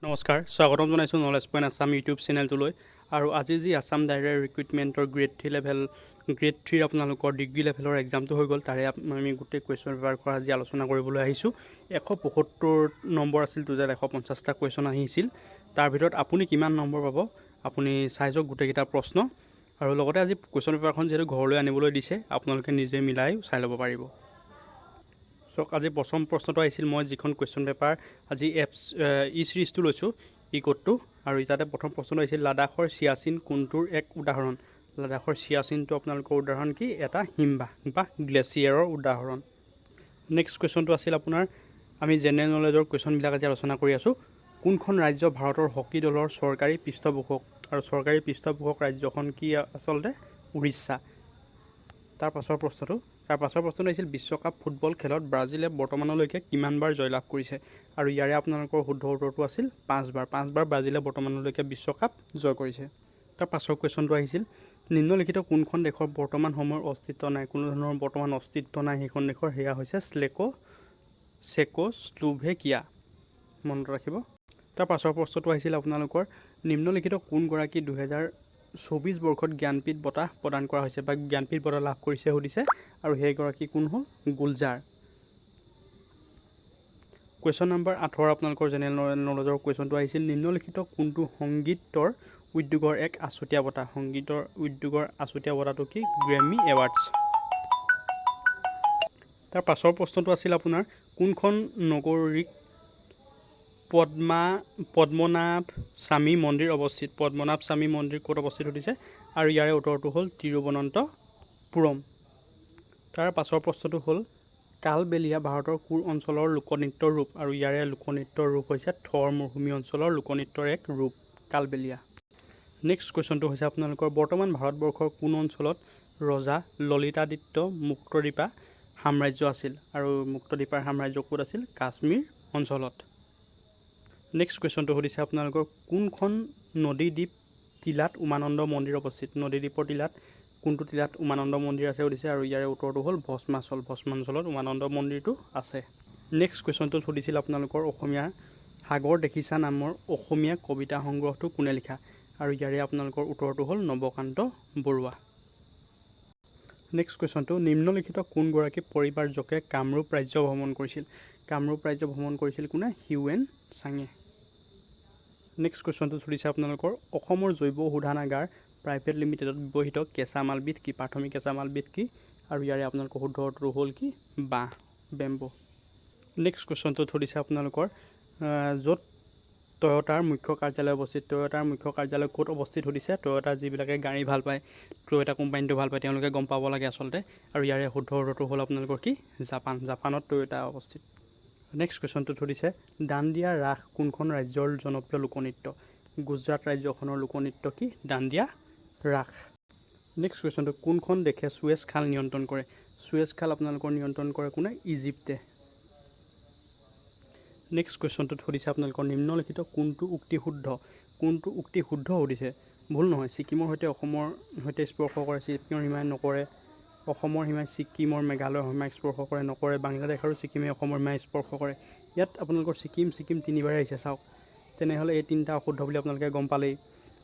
নমস্কাৰ, স্বাগতম জনাইছোঁ নলেজ পইণ্ট আছাম ইউটিউব চেনেলটোলৈ। আৰু আজি যি আছাম ডাইৰেক্ট ৰিক্ৰুইটমেণ্টৰ গ্ৰেড 3 আপোনালোকৰ ডিগ্ৰী লেভেলৰ এক্সামটো হৈ গ'ল। তাৰে আমি গোটেই কুৱেশ্যন পেপাৰ কৰা আজি আলোচনা কৰিবলৈ আহিছোঁ। 175 নম্বৰ আছিল, টোটেল 150টা কুৱেশ্যন আহিছিল। তাৰ ভিতৰত আপুনি কিমান নম্বৰ পাব আপুনি চাই যাওক গোটেইকেইটা প্ৰশ্ন। আৰু লগতে আজি কুৱেশ্যন পেপাৰখন যিহেতু ঘৰলৈ আনিবলৈ দিছে, আপোনালোকে নিজে মিলাই চাই ল'ব পাৰিব। চাওক, আজি প্ৰথম প্ৰশ্নটো আহিছিল। মই যিখন কুৱেশ্যন পেপাৰ আজি ই চিৰিজটো লৈছোঁ, ই কোডটো, আৰু তাতে প্ৰথম প্ৰশ্নটো আহিছিল লাডাখৰ চিয়াচিন কোনটোৰ এক উদাহৰণ। লাডাখৰ চিয়াচিনটো আপোনালোকৰ উদাহৰণ কি? এটা হিমবাহ বা গ্লেছিয়াৰৰ উদাহৰণ। নেক্সট কুৱেশ্যনটো আছিল আপোনাৰ, আমি জেনেৰেল নলেজৰ কুৱেশ্যনবিলাক আজি আলোচনা কৰি আছোঁ। কোনখন ৰাজ্য ভাৰতৰ হকী দলৰ চৰকাৰী পৃষ্ঠপোষক? আৰু চৰকাৰী পৃষ্ঠপোষক ৰাজ্যখন কি আচলতে? উৰিষ্যা। তাৰ পাছৰ প্ৰশ্নটো আহিছিল বিশ্বকাপ ফুটবল খেলত ব্ৰাজিলে বৰ্তমানলৈকে কিমানবাৰ জয়লাভ কৰিছে? আৰু ইয়াৰে আপোনালোকৰ শুদ্ধ উত্তৰটো আছিল 5 বাৰ। 5 বাৰ ব্ৰাজিলে বৰ্তমানলৈকে বিশ্বকাপ জয় কৰিছে। তাৰ পাছৰ কুৱেশ্যনটো আহিছিল নিম্নলিখিত কোনখন দেশৰ বৰ্তমান সময়ৰ অস্তিত্ব নাই? কোনো ধৰণৰ বৰ্তমান অস্তিত্ব নাই সেইখন দেশৰ, সেয়া হৈছে চেকোস্লোভাকিয়া। মনত ৰাখিব। তাৰ পাছৰ প্ৰশ্নটো আহিছিল আপোনালোকৰ নিম্নলিখিত কোনগৰাকী 2024 বৰ্ষত জ্ঞানপীঠ বঁটা প্ৰদান কৰা হৈছে বা জ্ঞানপীঠ বঁটা লাভ কৰিছে সুধিছে, আৰু সেইগৰাকী কোন হ'ল? গুলজাৰ। কুৱেশ্যন নম্বৰ 18 আপোনালোকৰ জেনেৰেল নলেজৰ কুৱেশ্যনটো আহিছিল নিম্নলিখিত কোনটো সংগীতৰ উদ্যোগৰ এক আছুতীয়া বঁটা? সংগীতৰ উদ্যোগৰ আছুতীয়া বঁটাটো কি? Grammy awards. তাৰ পাছৰ প্ৰশ্নটো আছিল আপোনাৰ কোনখন নগৰীত পদ্মনাভ স্বামী মন্দিৰ অৱস্থিত? পদ্মনাভ স্বামী মন্দিৰ ক'ত অৱস্থিত সুধিছে, আৰু ইয়াৰে উত্তৰটো হ'ল তিৰুৱনন্তপুৰম। তাৰ পাছৰ প্ৰশ্নটো হ'ল কালবেলিয়া ভাৰতৰ কোন অঞ্চলৰ লোকনৃত্যৰ ৰূপ? আৰু ইয়াৰে লোকনৃত্যৰ ৰূপ হৈছে থৰ মৰুভূমি অঞ্চলৰ লোকনৃত্যৰ এক ৰূপ কালবেলিয়া। নেক্সট কুৱেশ্যনটো হৈছে আপোনালোকৰ বৰ্তমান ভাৰতবৰ্ষৰ কোন অঞ্চলত ৰজা ললিতাদিত্য মুক্তদ্বীপা সাম্ৰাজ্য আছিল? আৰু মুক্তদ্বীপাৰ সাম্ৰাজ্য ক'ত আছিল? কাশ্মীৰ অঞ্চলত। নেক্সট কুৱেশ্যনটো সুধিছে আপোনালোকৰ কোনখন নদীদ্বীপ টিলাত উমানন্দ মন্দিৰ অৱস্থিত? নদীদ্বীপৰ টিলাত কোনটো টিলাত উমানন্দ মন্দিৰ আছে সুধিছে, আৰু ইয়াৰে উত্তৰটো হ'ল ভস্মাচল। ভস্মাঞ্চলত উমানন্দ মন্দিৰটো আছে। নেক্সট কুৱেশ্যনটোত সুধিছিল আপোনালোকৰ অসমীয়া সাগৰ দেখিছা নামৰ অসমীয়া কবিতা সংগ্ৰহটো কোনে লিখা? আৰু ইয়াৰে আপোনালোকৰ উত্তৰটো হ'ল নৱকান্ত বৰুৱা। নেক্সট কুৱেশ্যনটো নিম্নলিখিত কোনগৰাকী পৰিব্ৰাজকে কামৰূপ ৰাজ্য ভ্ৰমণ কৰিছিল? কামৰূপ ৰাজ্য ভ্ৰমণ কৰিছিল কোনে? হিউৱেন চাঙে। নেক্সট কুৱেশ্যনটো সুধিছে আপোনালোকৰ অসমৰ জৈৱ শোধনাগাৰ প্ৰাইভেট লিমিটেডত ব্যৱহৃত কেঁচা মালবিধ কি? প্ৰাথমিক কেঁচা মালবিধ কি? আৰু ইয়াৰে আপোনালোকৰ শুদ্ধ উত্তৰটো হ'ল কি? বাঁহ, বেম্বো। নেক্সট কুৱেশ্যনটোত সুধিছে আপোনালোকৰ য'ত টয়টাৰ মুখ্য কাৰ্যালয় অৱস্থিত। টয়টাৰ মুখ্য কাৰ্যালয় ক'ত অৱস্থিত সুধিছে। টয়টাৰ যিবিলাকে গাড়ী ভাল পায়, টয়টা কোম্পানীটো ভাল পায়, তেওঁলোকে গম পাব লাগে আচলতে। আৰু ইয়াৰে শুদ্ধ উত্তৰটো হ'ল আপোনালোকৰ কি? জাপান। জাপানত টয়টা অৱস্থিত। নেক্সট কুৱেশ্যনটোত সুধিছে দাণ্ডিয়া ৰাস কোনখন ৰাজ্যৰ জনপ্ৰিয় লোকনৃত্য? গুজৰাট ৰাজ্যখনৰ লোকনৃত্য কি? দাণ্ডিয়া ৰাস। নেক্সট কুৱেশ্যনটো কোনখন দেশে চুৱেজ খাল নিয়ন্ত্ৰণ কৰে? চুৱেজ খাল আপোনালোকৰ নিয়ন্ত্ৰণ কৰে কোনে? ইজিপ্তে। নেক্সট কুৱেশ্যনটোত সুধিছে আপোনালোকৰ নিম্নলিখিত কোনটো উক্তি শুদ্ধ? কোনটো উক্তি শুদ্ধ সুধিছে? ভুল নহয়। ছিকিমৰ সৈতে অসমৰ সৈতে স্পৰ্শ কৰে, ছিকিমৰ সীমাই নকৰে। অসমৰ সীমাই ছিকিমৰ মেঘালয়ৰ সীমাই স্পৰ্শ কৰে, নকৰে। বাংলাদেশ আৰু ছিকিমে অসমৰ সীমাই স্পৰ্শ কৰে। ইয়াত আপোনালোকৰ ছিকিম তিনিবাৰে আহিছে চাওক। তেনেহ'লে এই তিনিটা অশুদ্ধ বুলি আপোনালোকে গম পালেই।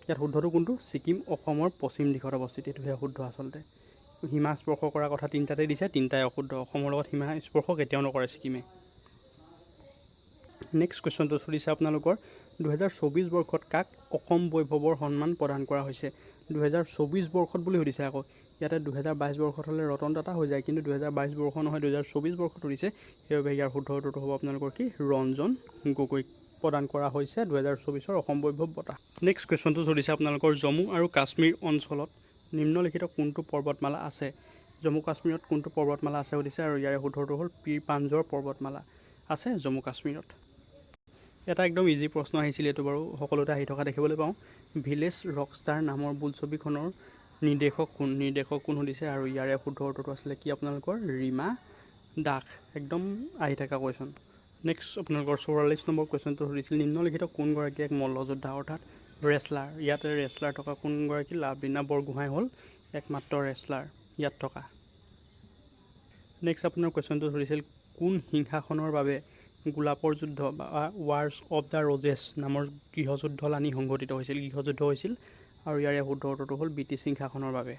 ইয়াত শুদ্ধটো কোনটো? ছিকিম অসমৰ পশ্চিম দিশত অৱস্থিত। এইটোহে শুদ্ধ আচলতে। সীমা স্পৰ্শ কৰাৰ কথা তিনিটাতেই দিছে, তিনিটাই অশুদ্ধ। অসমৰ লগত সীমা স্পৰ্শ কেতিয়াও নকৰে ছিকিমে। নেক্সট কুৱেশ্যনটো সুধিছে আপোনালোকৰ 2024 বৰ্ষত কাক অসম বৈভৱৰ সন্মান প্ৰদান কৰা হৈছে? 2024 বৰ্ষত বুলি সুধিছে আকৌ। ইয়াতে 2022 বৰ্ষত হ'লে ৰতন টাটা হৈ যায়, কিন্তু 2022 বৰ্ষ নহয়, 2024 বৰ্ষত সুধিছে। সেইবাবে ইয়াৰ শুদ্ধ উত্তৰটো হ'ব আপোনালোকৰ কি? ৰঞ্জন গগৈক প্ৰদান কৰা হৈছে 2024 অসম বৈভৱ বঁটা। নেক্সট কুৱেশ্যনটো সুধিছে আপোনালোকৰ জম্মু আৰু কাশ্মীৰ অঞ্চলত নিম্নলিখিত কোনটো পৰ্বতমালা আছে? জম্মু কাশ্মীৰত কোনটো পৰ্বতমালা আছে সুধিছে, আৰু ইয়াৰে শুদ্ধটো হ'ল পীৰ পাঞ্জৰ পৰ্বতমালা আছে জম্মু কাশ্মীৰত। এটা একদম ইজি প্ৰশ্ন আহিছিল, এইটো বাৰু সকলোতে আহি থকা দেখিবলৈ পাওঁ। ভিলেজ ৰকষ্টাৰ নামৰ বোলছবিখনৰ নিৰ্দেশক কোন সুধিছে, আৰু ইয়াৰে শুদ্ধ উত্তৰটো আছিলে কি আপোনালোকৰ? ৰীমা দাস। একদম আহি থকা কুৱেশ্যন। নেক্সট আপোনালোকৰ 44 নম্বৰ কুৱেশ্যনটো সুধিছিল নিম্নলিখিত কোনগৰাকী এক মল্লযোদ্ধা অৰ্থাৎ ৰেচলাৰ? ইয়াতে ৰেচলাৰ থকা কোনগৰাকী? লাভলীনা বৰগোহাঁই হ'ল একমাত্ৰ ৰেচলাৰ ইয়াত থকা। নেক্সট আপোনাৰ কুৱেশ্যনটো সুধিছিল কোন সিংহাসনৰ বাবে গোলাপৰ যুদ্ধ বা ৱাৰ্ছ অফ দ্য ৰজেছ নামৰ গৃহযুদ্ধলানি সংঘটিত হৈছিল আৰু ইয়াৰে শুদ্ধ উত্তৰটো হ'ল ব্ৰিটিছ সিংহাসনৰ বাবে।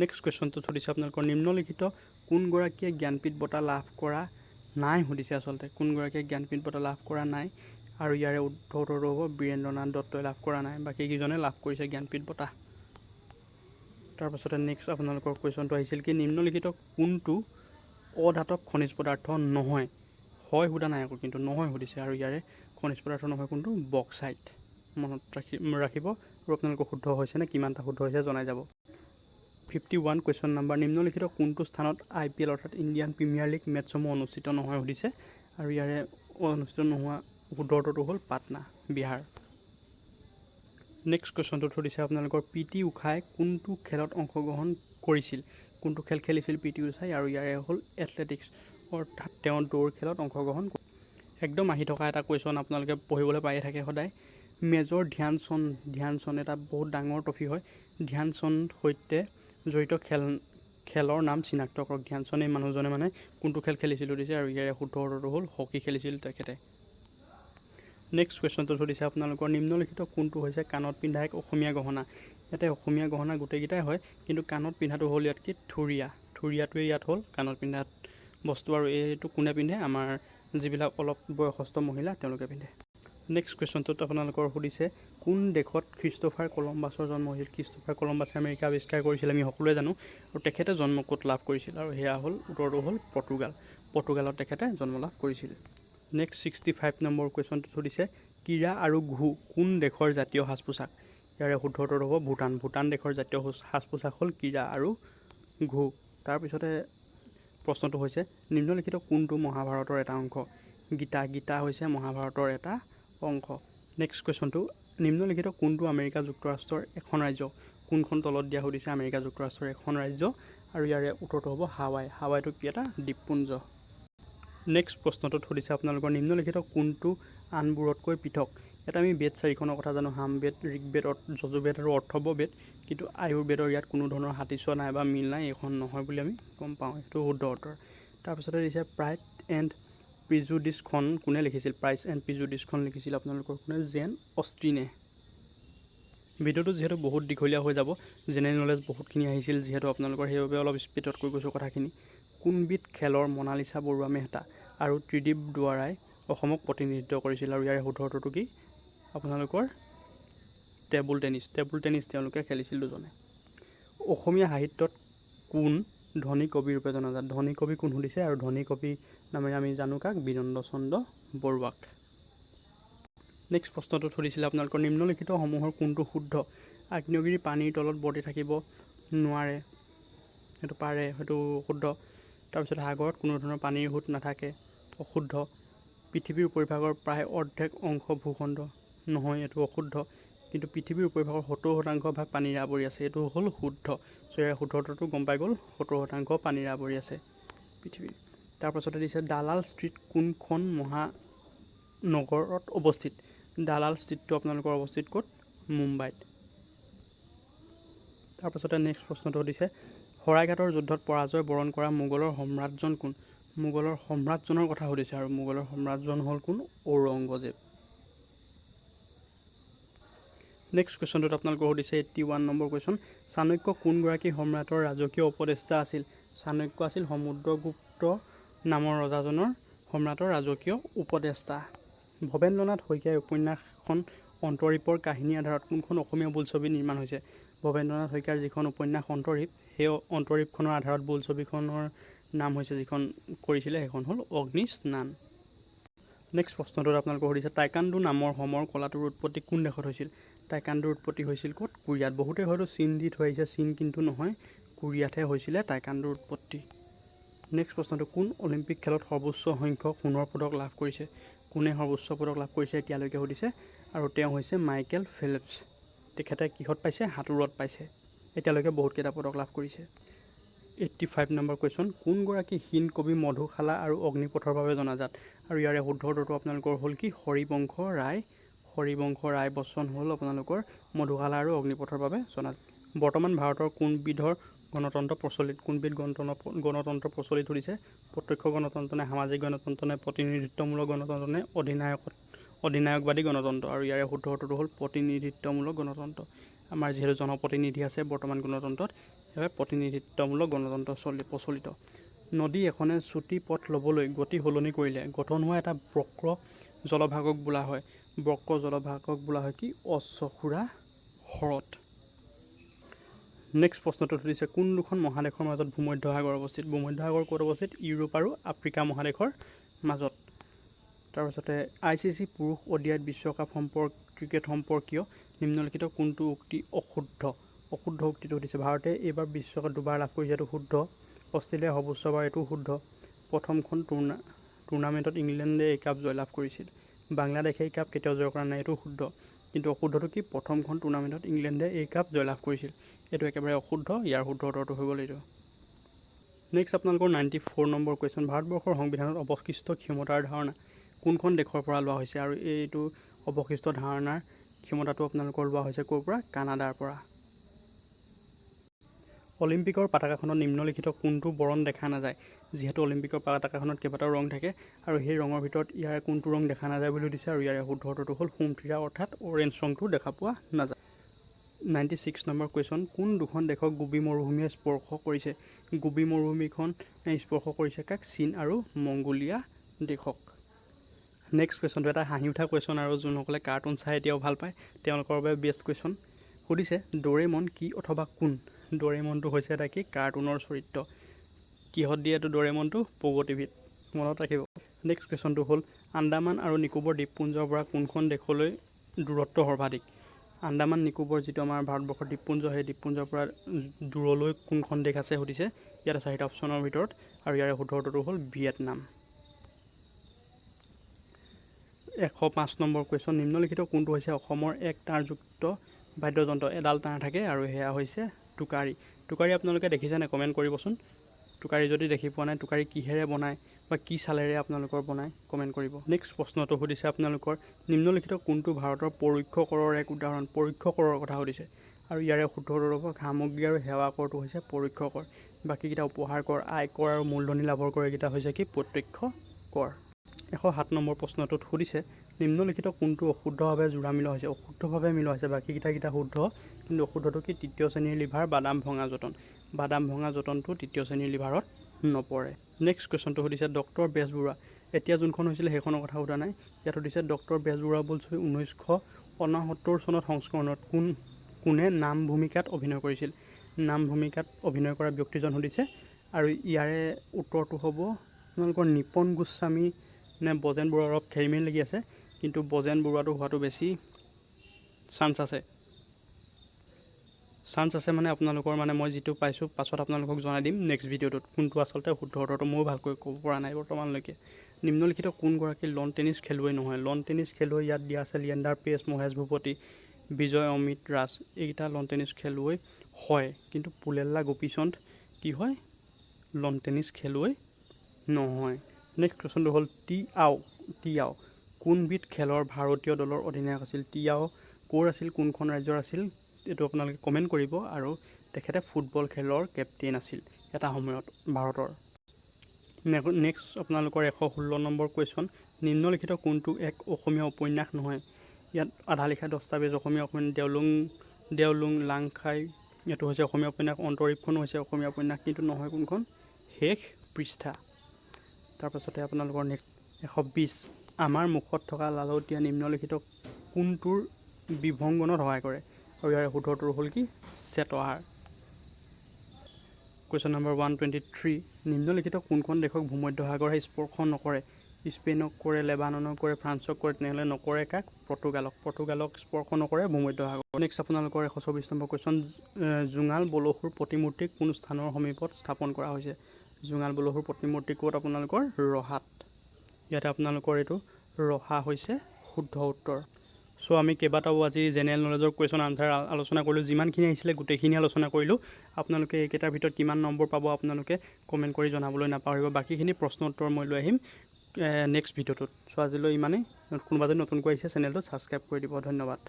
নেক্সট কুৱেশ্যনটো সুধিছে আপোনালোকৰ নিম্নলিখিত কোনগৰাকীয়ে জ্ঞানপীঠ বঁটা লাভ কৰা নাই সুধিছে আচলতে কোনগৰাকীয়ে জ্ঞানপীঠ বঁটা লাভ কৰা নাই আৰু ইয়াৰে উত্তৰটো হ'ব বীৰেন্দ্ৰনাথ দত্তই লাভ কৰা নাই, বাকীকেইজনে লাভ কৰিছে জ্ঞানপীঠ বঁটা। তাৰপাছতে নেক্সট আপোনালোকৰ কুৱেশ্যনটো আহিছিল কি নিম্নলিখিত কোনটো অধাতব খনিজ পদাৰ্থ নহয়, হয় সোধা নাই আকৌ কিন্তু নহয় সুধিছে আৰু ইয়াৰে খনিজ পদাৰ্থ নহয় কোনটো বক্সাইট। মনত ৰাখিব আৰু আপোনালোকৰ শুদ্ধ হৈছে নে কিমানটা শুদ্ধ হৈছে জনাই যাব। 51 কুৱেশ্যন নাম্বাৰ নিম্নলিখিত কোনটো স্থানত IPL অৰ্থাৎ ইণ্ডিয়ান প্ৰিমিয়াৰ লীগ মেটছসমূহ অনুষ্ঠিত নহয় সুধিছে আৰু ইয়াৰে অনুষ্ঠিত নোহোৱা শুদ্ধ উত্তৰটো হ'ল পাটনা বিহাৰ। নেক্সট কুৱেশ্যনটো সুধিছে আপোনালোকৰ PT উষাই কোনটো খেলত অংশগ্ৰহণ কৰিছিল, কোনটো খেল খেলিছিল PT উষাই আৰু ইয়াৰে হ'ল এথলেটিক্স অৰ্থাৎ তেওঁ দৌৰ খেলত অংশগ্ৰহণ একদম আহি থকা এটা কুৱেশ্যন আপোনালোকে পঢ়িবলৈ পায়ে থাকে সদায়। মেজৰ ধ্যানচন্দ এটা বহুত ডাঙৰ ট্ৰফি হয়, ধ্যানচন্দ সৈতে জড়িত খেলৰ নাম চিনাক্ত কৰক। ধ্যানচন্দ এই মানুহজনে মানে কোনটো খেল খেলিছিল সুধিছে আৰু ইয়াৰে শুদ্ধ উত্তৰটো হ'ল হকী খেলিছিল তেখেতে। নেক্সট কুৱেশ্যনটো সুধিছে আপোনালোকৰ নিম্নলিখিত কোনটো হৈছে কাণত পিন্ধা এক অসমীয়া গহনা। ইয়াতে অসমীয়া গহনা গোটেইকেইটাই হয় কিন্তু কাণত পিন্ধাটো হ'ল ইয়াত কি থুৰীয়াটোৱে ইয়াত হ'ল কাণত পিন্ধা বস্তু আৰু এইটো কোনে পিন্ধে আমাৰ যিবিলাক অলপ বয়সস্থ মহিলা তেওঁলোকে পিন্ধে। নেক্সট কুৱেশ্যনটোত আপোনালোকৰ সুধিছে কোন দেশত খ্ৰীষ্টোফাৰ কলম্বাছৰ জন্ম হৈছিল। খ্ৰীষ্টোফাৰ কলম্বাছে আমেৰিকা আৱিষ্কাৰ কৰিছিল আমি সকলোৱে জানো আৰু তেখেতে জন্ম ক'ত লাভ কৰিছিল আৰু সেয়া হ'ল উত্তৰটো হ'ল পৰ্তুগালত তেখেতে জন্ম লাভ কৰিছিল। নেক্সট 65 নম্বৰ কুৱেশ্যনটো সুধিছে ক্ৰীড়া আৰু ঘু কোন দেশৰ জাতীয় সাজ পোছাক। ইয়াৰে শুদ্ধ উত্তৰটো হ'ব ভূটান দেশৰ জাতীয় সাজ পোছাক হ'ল ক্ৰীড়া আৰু ঘু। তাৰপিছতে প্ৰশ্নটো হৈছে নিম্নলিখিত কোনটো মহাভাৰতৰ এটা অংশ। গীতা হৈছে মহাভাৰতৰ এটা অংশ। নেক্সট কুৱেশ্যনটো নিম্নলিখিত কোনটো আমেৰিকা যুক্তৰাষ্ট্ৰৰ এখন ৰাজ্য, কোনখন তলত দিয়া সুধিছে আমেৰিকা যুক্তৰাষ্ট্ৰৰ এখন ৰাজ্য আৰু ইয়াৰে উত্তৰটো হ'ব হাৱাইটো কি এটা দ্বীপপুঞ্জ। নেক্সট প্ৰশ্নটোত সুধিছে আপোনালোকৰ নিম্নলিখিত কোনটো আনবোৰতকৈ পৃথক। ইয়াত আমি বেদ 4খনৰ কথা জানো, সামবেদ, ঋগ্বেদ, যজুৰ্বেদ আৰু অথৰ্ব বেদ, কিন্তু আয়ুৰ্বেদৰ ইয়াত কোনো ধৰণৰ হাতীচোৱা নাই বা মিল নাই, এইখন নহয় বুলি আমি গম পাওঁ, সেইটো শুদ্ধ উত্তৰ। তাৰপিছতে দিছে প্ৰাইড এণ্ড প্ৰিজুডিছখন কোনে লিখিছিল। প্ৰাইড এণ্ড প্ৰিজুডিছখন লিখিছিল আপোনালোকৰ কোনে জেন অষ্ট্ৰিনে। ভিডিঅ'টো যিহেতু বহুত দীঘলীয়া হৈ যাব, জেনেৰেল নলেজ বহুতখিনি আহিছিল যিহেতু আপোনালোকৰ সেইবাবে অলপ স্পীডত কৈ গৈছোঁ কথাখিনি। কোনবিধ খেলৰ মনালিছা বৰুৱা মেহতা আৰু ত্ৰিদীপ দুৱাৰাই অসমক প্ৰতিনিধিত্ব কৰিছিল আৰু ইয়াৰে শুদ্ধ উত্তৰটো কি আপোনালোকৰ টেবুল টেনিছ তেওঁলোকে খেলিছিল দুজনে। অসমীয়া সাহিত্যত কোন ধনী কবি ৰূপে জনাজাত। ধনী কবি কোন সুধিছে আৰু ধনী কবি নামেৰে আমি জানো কাক, বীৰেন্দ্ৰ চন্দ্ৰ বৰুৱাক। নেক্সট প্ৰশ্নটোত সুধিছিলে আপোনালোকৰ নিম্নলিখিত সমূহৰ কোনটো শুদ্ধ। আগ্নেয়গিৰি পানীৰ তলত বৰ্তি থাকিব নোৱাৰে, সেইটো পাৰে, সেইটো শুদ্ধ। তাৰপিছত সাগৰত কোনো ধৰণৰ পানীৰ সোঁত নাথাকে, অশুদ্ধ। পৃথিৱীৰ উপৰিভাগৰ প্ৰায় অৰ্ধেক অংশ ভূখণ্ড, নহয় এইটো অশুদ্ধ। কিন্তু পৃথিৱীৰ উপৰিভাগৰ 70% ভাগ পানীৰে আৱৰি আছে, এইটো হ'ল শুদ্ধ। চ' ইয়াৰ শুদ্ধ উত্তৰটো গম পাই গ'ল, 70% পানীৰে আৱৰি আছে পৃথিৱী। তাৰপাছতে দিছে দালাল ষ্ট্ৰীট কোনখন মহানগৰত অৱস্থিত। দালাল ষ্ট্ৰীটটো আপোনালোকৰ অৱস্থিত ক'ত, মুম্বাইত। তাৰপাছতে নেক্সট প্ৰশ্নটো দিছে শৰাইঘাটৰ যুদ্ধত পৰাজয় বৰণ কৰা মোগলৰ সম্ৰাটজন কোন। মোগলৰ সম্ৰাটজনৰ কথা সুধিছে আৰু মোগলৰ সম্ৰাটজন হ'ল কোন, ঔৰংগজেব। নেক্সট কুৱেশ্যনটোত আপোনালোকক সুধিছে 81 নম্বৰ কুৱেশ্যন চাণক্য কোনগৰাকী সম্ৰাটৰ ৰাজকীয় উপদেষ্টা আছিল। চাণক্য আছিল সমুদ্ৰগুপ্ত নামৰ ৰজাজনৰ সম্ৰাটৰ ৰাজকীয় উপদেষ্টা। ভৱেন্দ্ৰনাথ শইকীয়াৰ উপন্যাসখন অন্তৰীপৰ কাহিনীৰ আধাৰত কোনখন অসমীয়া বোলছবি নিৰ্মাণ হৈছে। ভৱেন্দ্ৰনাথ শইকীয়াৰ যিখন উপন্যাস অন্তৰীপ, সেই অন্তৰীপখনৰ আধাৰত বোলছবিখনৰ নাম হৈছে যিখন কৰিছিলে সেইখন হ'ল অগ্নিস্নান। নেক্সট প্ৰশ্নটোত আপোনালোকক সুধিছে টাইকাণ্ডো নামৰ সমৰ কলাটোৰ উৎপত্তি কোন দেশত হৈছিল। টাইকাণ্ডোৰ উৎপত্তি হৈছিল ক'ত, কোৰিয়াত। বহুতে হয়তো চীন দি থৈ আহিছে, চীন কিন্তু নহয়, কোৰিয়াতহে হৈছিলে টাইকাণ্ডোৰ উৎপত্তি। নেক্সট প্ৰশ্নটো কোন অলিম্পিক খেলত সৰ্বোচ্চ সংখ্যক সোণৰ পদক লাভ কৰিছে। কোনে সৰ্বোচ্চ পদক লাভ কৰিছে এতিয়ালৈকে সুধিছে আৰু তেওঁ হৈছে মাইকেল ফেল্পছ। তেখেতে কিহত পাইছে, সাঁতোৰত পাইছে। এতিয়ালৈকে বহুতকেইটা পদক লাভ কৰিছে। 85 নম্বৰ কুৱেশ্যন কোনগৰাকী হীন কবি মধুশালা আৰু অগ্নিপথৰ বাবে জনাজাত আৰু ইয়াৰে শুদ্ধ উত্তৰটো আপোনালোকৰ হ'ল কি, হৰিবংশ ৰায় বচ্চন হ'ল আপোনালোকৰ মধুশালা আৰু অগ্নিপথৰ বাবে জনাজাত। বৰ্তমান ভাৰতৰ কোনবিধৰ গণতন্ত্ৰ প্ৰচলিত কোনবিধ গণতন্ত্ৰ প্ৰচলিত সুধিছে প্ৰত্যক্ষ গণতন্ত্ৰ নে সামাজিক গণতন্ত্ৰ নে প্ৰতিনিধিত্বমূলক গণতন্ত্ৰ নে অধিনায়কবাদী গণতন্ত্ৰ আৰু ইয়াৰে শুদ্ধ উত্তৰটো হ'ল প্ৰতিনিধিত্বমূলক গণতন্ত্ৰ আমাৰ যিহেতু জনপ্ৰতিনিধি আছে বৰ্তমান গণতন্ত্ৰত সেয়ে প্ৰতিনিধিত্বমূলক গণতন্ত্ৰ প্ৰচলিত নদী এখনে চুটি পথ ল'বলৈ গতি সলনি কৰিলে গঠন হোৱা এটা বক্ৰ জলভাগক বোলা হয় কি অশ্বক্ষুৰা হ্ৰদ নেক্সট প্ৰশ্নটো সুধিছে কোন দুখন মহাদেশৰ মাজত ভূমধ্যসাগৰ অৱস্থিত ভূমধ্যসাগৰ ক'ত অৱস্থিত ইউৰোপ আৰু আফ্ৰিকা মহাদেশৰ মাজত তাৰপিছতে ICC পুৰুষ ODI বিশ্বকাপ ক্ৰিকেট সম্পৰ্কীয় নিম্নলিখিত কোনটো উক্তি অশুদ্ধ উক্তিটো সুধিছে ভাৰতে এইবাৰ বিশ্বকাপ দুবাৰ লাভ কৰিছে এইটো শুদ্ধ অষ্ট্ৰেলিয়া সৰ্বোচ্চবাৰ এইটো শুদ্ধ প্ৰথমখন টুৰ্ণামেণ্টত ইংলেণ্ডে এই কাপ জয়লাভ কৰিছিল বাংলাদেশে এই কাপ কেতিয়াও জয় কৰা নাই এইটো শুদ্ধ কিন্তু অশুদ্ধটো কি প্ৰথমখন টুৰ্ণামেণ্টত ইংলেণ্ডে এই কাপ জয়লাভ কৰিছিল এইটো একেবাৰে অশুদ্ধ ইয়াৰ শুদ্ধ উত্তৰটো হৈ গ'ল এইটো নেক্সট আপোনালোকৰ 94 নম্বৰ কুৱেশ্যন ভাৰতবৰ্ষৰ সংবিধানত অৱশিষ্ট ক্ষমতাৰ ধাৰণা কোনখন দেশৰ পৰা লোৱা হৈছে আৰু এইটো অৱশিষ্ট ধাৰণাৰ ক্ষমতাটো আপোনালোকৰ লোৱা হৈছে ক'ৰ পৰা কানাডাৰ পৰা অলিম্পিকৰ পতাকাখনত নিম্নলিখিত কোনটো বৰণ দেখা নাযায় যিহেতু অলিম্পিকৰ পতাকাখনত কেইবাটাও ৰং থাকে আৰু সেই ৰঙৰ ভিতৰত ইয়াৰ কোনটো ৰং দেখা নাযায় বুলি দিছে আৰু ইয়াৰ শুদ্ধ উত্তৰটো হ'ল সোমথিৰা অৰ্থাৎ অৰেঞ্জ ৰংটো দেখা পোৱা নাযায় 96 নম্বৰ কুৱেশ্যন কোন দুখন দেশক গোবী মৰুভূমিয়ে স্পৰ্শ কৰিছে গোবী মৰুভূমিখন স্পৰ্শ কৰিছে কাক চীন আৰু মংগোলিয়া দেশক নেক্সট কুৱেশ্যনটো এটা হাঁহি উঠা কুৱেশ্যন আৰু যোনসকলে কাৰ্টুন চাই এতিয়াও ভাল পায় তেওঁলোকৰ বাবে বেষ্ট কুৱেশ্যন সুধিছে ডৰেমন কি অথবা কোন ডৰেমনটো হৈছে এটা কি কাৰ্টুনৰ চৰিত্ৰ কিহত দিয়ে এইটো ডৰেমনটো পগো টিভিত মনত ৰাখিব নেক্সট কুৱেশ্যনটো হ'ল আন্দামান আৰু নিকোবৰ দ্বীপপুঞ্জৰ পৰা কোনখন দেশলৈ দূৰত্ব সৰ্বাধিক আন্দামান নিকোবৰ যিটো আমাৰ ভাৰতবৰ্ষৰ দ্বীপপুঞ্জ সেই দ্বীপপুঞ্জৰ পৰা দূৰলৈ কোনখন দেশ আছে সুধিছে ইয়াত আছে 4টা অপশ্যনৰ ভিতৰত আৰু ইয়াৰে শুদ্ধ উত্তৰটো হ'ল ভিয়েটনাম 105 নম্বৰ কুৱেশ্যন নিম্নলিখিত কোনটো হৈছে অসমৰ এক তাঁৰযুক্ত বাদ্যযন্ত্ৰ এডাল তাঁৰ থাকে আৰু সেয়া হৈছে টুকাৰী আপোনালোকে দেখিছেনে কমেণ্ট কৰিবচোন টুকাৰী যদি দেখি পোৱা নাই টুকাৰী কিহেৰে বনায় বা কি চালেৰে আপোনালোকৰ বনায় কমেণ্ট কৰিব নেক্সট প্ৰশ্নটো সুধিছে আপোনালোকৰ নিম্নলিখিত কোনটো ভাৰতৰ পৰোক্ষ কৰৰ এক উদাহৰণ পৰোক্ষ কৰৰ কথা সুধিছে আৰু ইয়াৰে শুদ্ধ উত্তৰ হ'ব সামগ্ৰী আৰু সেৱা কৰটো হৈছে পৰোক্ষ কৰ বাকীকেইটা উপহাৰ কৰ আয় কৰ আৰু মূলধনী লাভৰ কৰ এইকেইটা হৈছে কি প্ৰত্যক্ষ কৰ 107 নম্বৰ প্ৰশ্নটোত সুধিছে নিম্নলিখিত কোনটো অশুদ্ধভাৱে জোৰা মিলোৱা হৈছে অশুদ্ধভাৱে মিলোৱা হৈছে বাকীকেইটা শুদ্ধ কিন্তু অশুদ্ধটো কি তৃতীয় শ্ৰেণীৰ লিভাৰ বাদাম ভঙা যতনটো তৃতীয় শ্ৰেণীৰ লিভাৰত নপৰে নেক্সট কুৱেশ্যনটো সুধিছে ডক্টৰ বেজবৰুৱা এতিয়া যোনখন হৈছিলে সেইখনৰ কথা সোধা নাই ইয়াত সুধিছে ডক্টৰ বেজবৰুৱা বোলছবি 1969 চনত সংস্কৰণত কোনে নাম ভূমিকাত অভিনয় কৰিছিল নাম ভূমিকাত অভিনয় কৰা ব্যক্তিজন সুধিছে আৰু ইয়াৰে উত্তৰটো হ'ব আপোনালোকৰ নিপন গোস্বামী নে বজেন বৰুৱা অলপ খেলিমেলি লাগি আছে কিন্তু বজেন বৰুৱাটো হোৱাটো বেছি চান্স আছে মানে আপোনালোকৰ মানে মই যিটো পাইছোঁ পাছত আপোনালোকক জনাই দিম নেক্সট ভিডিঅ'টোত কোনটো আচলতে শুদ্ধ উত্তৰটো ময়ো ভালকৈ ক'ব পৰা নাই বৰ্তমানলৈকে নিম্নলিখিত কোনগৰাকী লন টেনিছ খেলুৱৈ নহয় লন টেনিছ খেলুৱৈ ইয়াত দিয়া আছে লিয়েণ্ডাৰ পেছ মহেশ ভূপতি বিজয় অমিত ৰাজ এইকেইটা লন টেনিছ খেলুৱৈ হয় কিন্তু পুলেল্লা গোপীচন্দ কি হয় লন টেনিছ খেলুৱৈ নহয় নেক্সট কুৱেশ্যনটো হ'ল টিয়াও কোনবিধ খেলৰ ভাৰতীয় দলৰ অধিনায়ক আছিল টিয়াও ক'ৰ আছিল কোনখন ৰাজ্যৰ আছিল এইটো আপোনালোকে কমেণ্ট কৰিব আৰু তেখেতে ফুটবল খেলৰ কেপ্টেইন আছিল এটা সময়ত ভাৰতৰ নেক্সট আপোনালোকৰ 116 নম্বৰ কুৱেশ্যন নিম্নলিখিত কোনটো এক অসমীয়া উপন্যাস নহয় ইয়াত আধা লিখা দস্তাবেজ অসমীয়া উপন্যাস দেওলুং লাংখাই এইটো হৈছে অসমীয়া উপন্যাস অন্তৰীপখনো হৈছে অসমীয়া উপন্যাস কিন্তু নহয় কোনখন শেষ পৃষ্ঠা তাৰপাছতে আপোনালোকৰ নেক্সট 120 আমাৰ মুখত থকা লালতীয়া নিম্নলিখিত কোনটোৰ বিভংগনত সহায় কৰে আৰু ইয়াৰ শুদ্ধটো হ'ল কি চেত আহাৰ কুৱেশ্যন নম্বৰ 123 নিম্নলিখিত কোনখন দেশক ভূমধ্যসাগৰে স্পৰ্শ নকৰে স্পেইনক কৰে লেবাননক কৰে ফ্ৰান্সক কৰে তেনেহ'লে নকৰে কাক পৰ্তুগালক স্পৰ্শ নকৰে ভূমধ্যসাগৰ নেক্সট আপোনালোকৰ 124 নম্বৰ কুৱেশ্যন জোঙাল বলসুৰ প্ৰতিমূৰ্তি কোন স্থানৰ সমীপত স্থাপন কৰা হৈছে জোঙাল বলসুৰ প্ৰতিমূৰ্তি ক'ত আপোনালোকৰ ৰহাত ইয়াতে আপোনালোকৰ এইটো ৰহা হৈছে শুদ্ধ উত্তৰ সো আমি কেইবাটাও আজি জেনেৰেল নলেজৰ কুৱেশ্যন আনসাৰ আলোচনা কৰিলোঁ যিমানখিনি আহিছিলে গোটেইখিনি আলোচনা কৰিলোঁ আপোনালোকে এইকেইটাৰ ভিতৰত কিমান নম্বৰ পাব আপোনালোকে কমেণ্ট কৰি জনাবলৈ নাপাহৰিব বাকীখিনি প্ৰশ্ন উত্তৰ মই লৈ আহিম নেক্সট ভিডিঅ'টোত সো আজিলৈ ইমানেই কোনোবা যদি নতুনকৈ আহিছে চেনেলটো ছাবস্ক্ৰাইব কৰি দিব ধন্যবাদ